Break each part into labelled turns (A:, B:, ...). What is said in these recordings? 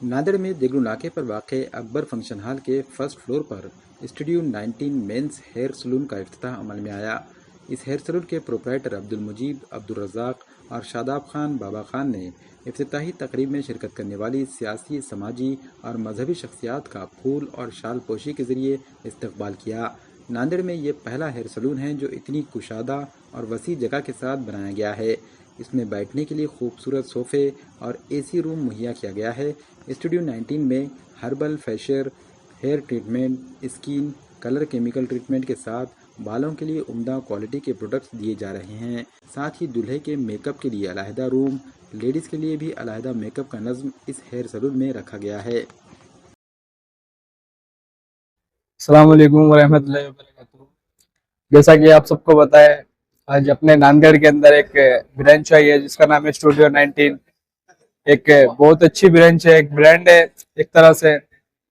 A: नांदेड़ में देगलू नाके पर वाक़े अकबर फंक्शन हॉल के फर्स्ट फ्लोर पर स्टूडियो 19 मेंस हेयर सलून का इफ्तिताह अमल में आया। इस हेयर सलून के प्रोप्राइटर अब्दुल मुजीब, अब्दुल रज़ाक और शादाब खान बाबा खान ने इफ्तिताही तकरीब में शिरकत करने वाली सियासी, समाजी और मजहबी शख्सियात का फूल और शाल पोशी के जरिए इस्तकबाल किया। नांदेड़ में ये पहला हेयर सलून है जो इतनी कुशादा और वसी जगह के साथ बनाया गया है। इसमें बैठने के लिए खूबसूरत सोफ़े और एसी रूम मुहैया किया गया है। स्टूडियो 19 में herbal facial, hair treatment, skin colour chemical treatment के साथ बालों के लिए उम्दा क्वालिटी के प्रोडक्ट्स दिए जा रहे हैं। साथ ही दूल्हे के मेकअप के लिए अलहदा रूम, लेडीज़ के लिए भी अलहदा मेकअप का नज़्म इस हेयर सलून में रखा गया है।
B: अस्सलाम वालेकुम वरहमतुल्लाहि वबरकातुहू। जैसा कि आप सबको पता है, आज अपने नांदेड़ के अंदर एक ब्रांच आई है जिसका नाम है स्टूडियो 19। एक बहुत अच्छी ब्रांच है, एक ब्रांड है एक तरह से,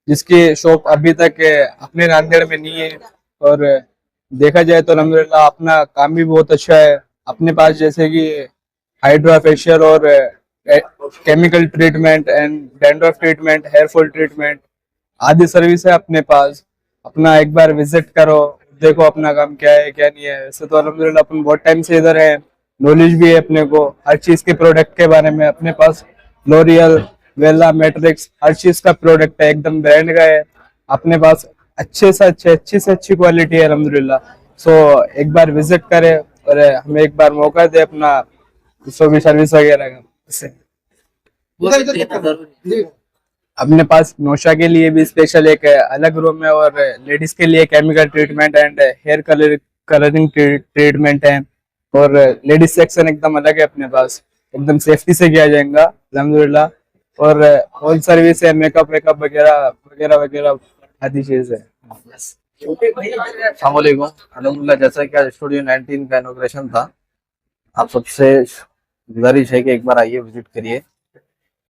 B: जिसकी शॉप अभी तक अपने नांदेड़ में नहीं है। और देखा जाए तो अल्हम्दुलिल्लाह अपना काम भी बहुत अच्छा है। अपने पास जैसे कि हाइड्रा फेशियल और chemical treatment and dandruff treatment, hair fall treatment आदि सर्विस है अपने पास। अपना एक बार विजिट करो, देखो अपना काम क्या है क्या नहीं है। वैसे तो अल्हम्दुलिल्लाह अपन बहुत टाइम से इधर है, नॉलेज भी है अपने को हर चीज के प्रोडक्ट के बारे में। अपने पास लोरियल, वेला, मैट्रिक्स हर चीज का प्रोडक्ट है, एकदम ब्रांड का है अपने पास। अच्छी से अच्छी क्वालिटी है अल्हम्दुलिल्लाह। सो एक बार विजिट करें और हमें एक बार मौका दे अपना सो भी सर्विस वगैरह का। अपने पास नौशा के लिए भी स्पेशल एक अलग रूम है और लेडीज के लिए chemical treatment and hair colouring treatment है। और लेडीज सेक्शन एकदम अलग है अपने पास, एकदम सेफ्टी से किया जाएगा अल्हम्दुलिल्लाह। और होल सर्विस है, मेकअप वेकअप वगैरह वगैरह वगैरह आदि चीज है।
C: अस्सलाम वालेकुम। अल्हम्दुलिल्लाह, जैसा कि आज स्टूडियो 19 का इनॉग्रेशन था, आप सबसे गुजारिश है कि एक बार आइए, विजिट करिए।